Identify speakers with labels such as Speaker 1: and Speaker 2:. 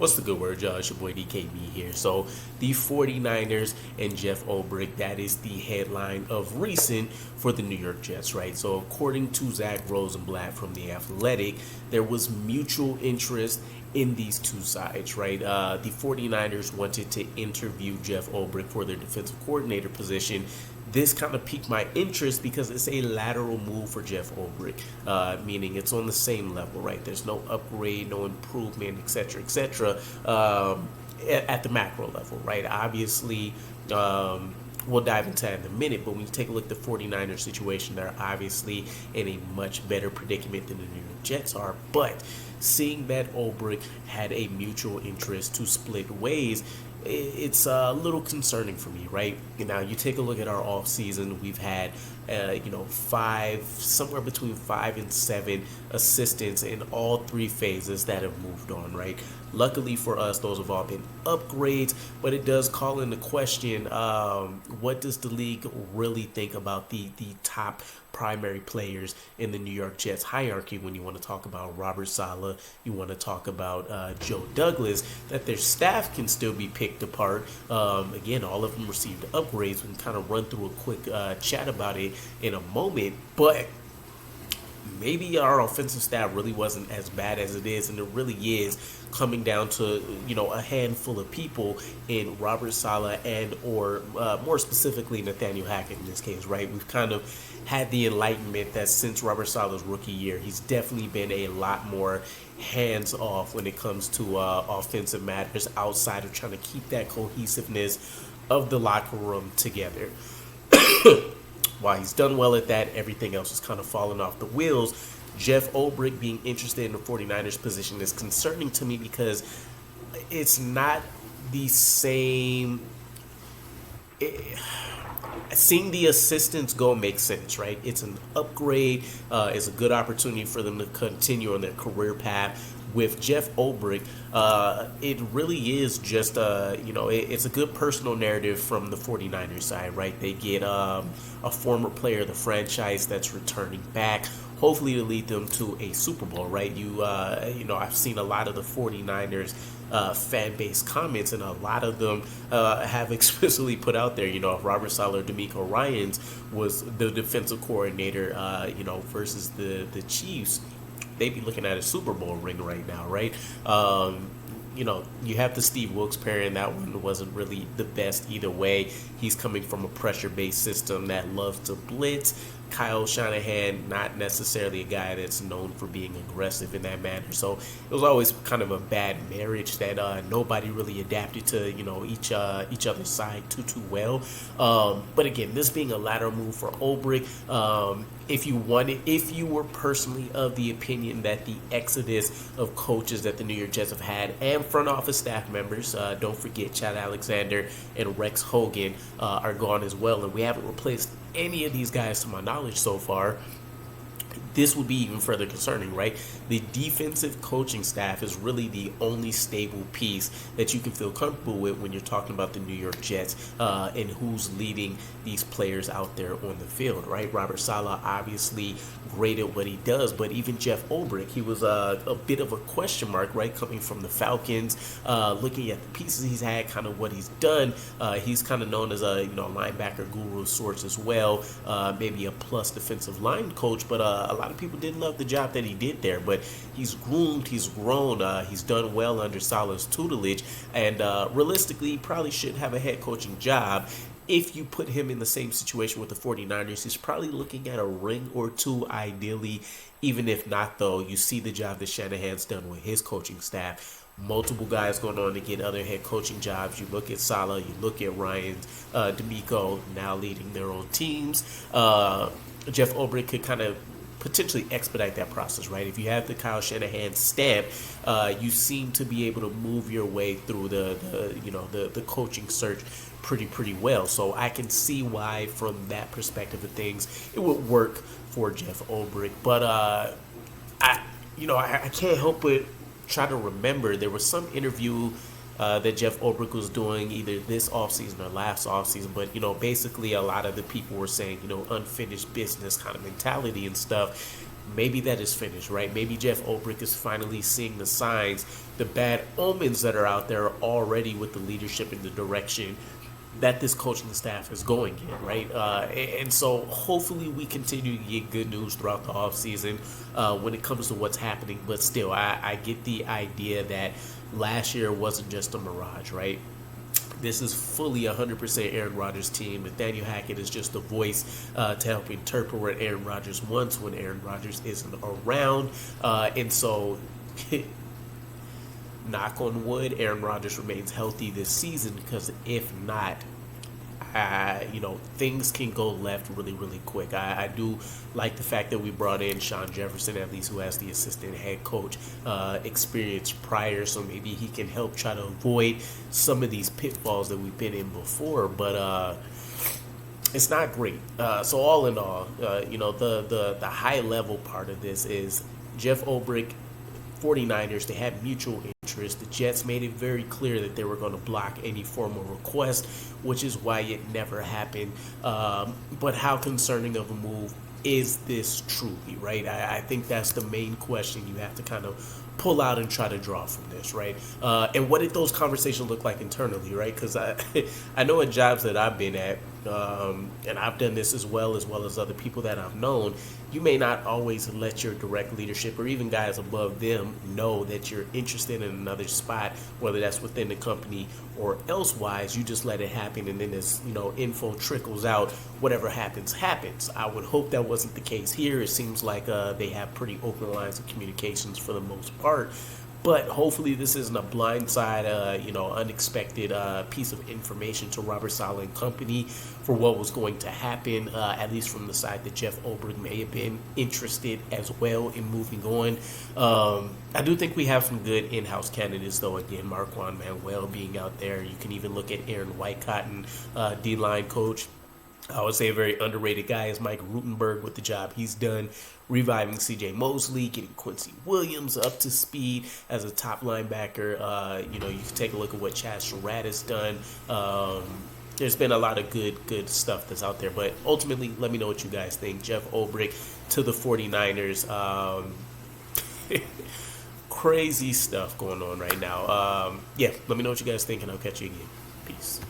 Speaker 1: What's the good word, y'all? It's your boy DKB here. So the 49ers and Jeff Ulbrich, that is the headline of recent for the New York Jets, right? So according to Zach Rosenblatt from The Athletic, there was mutual interest in these two sides, right? The 49ers wanted to interview Jeff Ulbrich for their defensive coordinator position. This kind of piqued my interest because it's a lateral move for Jeff Ulbrich, meaning it's on the same level, right? There's no upgrade, no improvement, etc., at the macro level, right? Obviously, we'll dive into that in a minute, but when you take a look at the 49ers situation, they're obviously in a much better predicament than the New York Jets are. But seeing that Ulbrich had a mutual interest to split ways, it's a little concerning for me, right? Now, you take a look at our offseason, we've had, somewhere between 5 and 7 assistants in all 3 phases that have moved on, right? Luckily for us, those have all been upgrades, but it does call into question, what does the league really think about the top primary players in the New York Jets hierarchy when you want to talk about Robert Saleh, you want to talk about Joe Douglas, that their staff can still be picked apart. Again, all of them received upgrades. We can kind of run through a quick chat about it in a moment, but maybe our offensive staff really wasn't as bad as it is, and it really is coming down to, a handful of people in Robert Saleh and or more specifically Nathaniel Hackett in this case, right? We've kind of had the enlightenment that since Robert Saleh's rookie year, he's definitely been a lot more hands-off when it comes to offensive matters outside of trying to keep that cohesiveness of the locker room together. While he's done well at that, everything else is kind of falling off the wheels. Jeff Ulbrich being interested in the 49ers position is concerning to me because it's not the same. Seeing the assistants go makes sense, right? It's an upgrade. It's a good opportunity for them to continue on their career path. With Jeff Ulbrich, it really is just, it's a good personal narrative from the 49ers side, right? They get a former player of the franchise that's returning back, hopefully to lead them to a Super Bowl, right? I've seen a lot of the 49ers fan base comments, and a lot of them have explicitly put out there, if Robert Saleh or D'Amico Ryans was the defensive coordinator, versus the Chiefs, they'd be looking at a Super Bowl ring right now, right? You have the Steve Wilkes pairing. That one wasn't really the best either way. He's coming from a pressure-based system that loves to blitz. Kyle Shanahan, not necessarily a guy that's known for being aggressive in that manner. So it was always kind of a bad marriage that nobody really adapted to, each other's side too well. But again, this being a lateral move for Ulbrich, if you were personally of the opinion that the exodus of coaches that the New York Jets have had and front office staff members, don't forget Chad Alexander and Rex Hogan, are gone as well, and we haven't replaced any of these guys to my knowledge so far, this would be even further concerning, right? The defensive coaching staff is really the only stable piece that you can feel comfortable with when you're talking about the New York Jets and who's leading these players out there on the field, right? Robert Saleh, obviously great at what he does, but even Jeff Ulbrich, he was a bit of a question mark, right? Coming from the Falcons, looking at the pieces he's had, kind of what he's done. He's kind of known as a linebacker guru of sorts as well, maybe a plus defensive line coach, but a lot of people didn't love the job that he did there, but he's groomed, he's grown, he's done well under Saleh's tutelage, and realistically, he probably should have a head coaching job. If you put him in the same situation with the 49ers, he's probably looking at a ring or two, ideally. Even if not, though, you see the job that Shanahan's done with his coaching staff. Multiple guys going on to get other head coaching jobs. You look at Saleh, you look at Ryan, D'Amico, now leading their own teams. Jeff Ulbrich could kind of potentially expedite that process, right? If you have the Kyle Shanahan stamp, you seem to be able to move your way through the coaching search pretty well. So I can see why, from that perspective of things, it would work for Jeff Ulbrich. But I can't help but try to remember there was some interview that Jeff Ulbrich was doing either this offseason or last offseason, but basically a lot of the people were saying unfinished business kind of mentality and stuff. maybe that is finished, right? Maybe Jeff Ulbrich is finally seeing the signs, the bad omens that are out there already with the leadership and the direction that this coaching staff is going in, right? And so hopefully we continue to get good news throughout the offseason when it comes to what's happening. But still, I get the idea that last year wasn't just a mirage, right? This is fully 100% Aaron Rodgers' team. Nathaniel Hackett is just the voice to help interpret what Aaron Rodgers wants when Aaron Rodgers isn't around. And so, knock on wood, Aaron Rodgers remains healthy this season, because if not, things can go left really, really quick. I do like the fact that we brought in Sean Jefferson, at least, who has the assistant head coach experience prior, so maybe he can help try to avoid some of these pitfalls that we've been in before. But it's not great. So all in all, the high level part of this is Jeff Ulbrich, 49ers, they had mutual interest. The Jets made it very clear that they were going to block any formal request, which is why it never happened. But how concerning of a move is this truly, right? I think that's the main question you have to kind of pull out and try to draw from this, right? And what did those conversations look like internally, right? Because I know at jobs that I've been at, and I've done this as well as other people that I've known, you may not always let your direct leadership or even guys above them know that you're interested in another spot, whether that's within the company or elsewise. You just let it happen, and then as info trickles out, whatever happens. I would hope that wasn't the case here. It seems like they have pretty open lines of communications for the most part. But hopefully this isn't a blindside, unexpected piece of information to Robert Saleh and company for what was going to happen, at least from the side that Jeff Ulbrich may have been interested as well in moving on. I do think we have some good in-house candidates, though. Again, Marquand Manuel being out there. You can even look at Aaron Whitecotton, D-line coach. I would say a very underrated guy is Mike Rutenberg with the job he's done, reviving C.J. Mosley, getting Quincy Williams up to speed as a top linebacker. You can take a look at what Chad Surratt has done. There's been a lot of good stuff that's out there. But ultimately, let me know what you guys think. Jeff Ulbrich to the 49ers. Crazy stuff going on right now. Let me know what you guys think, and I'll catch you again. Peace.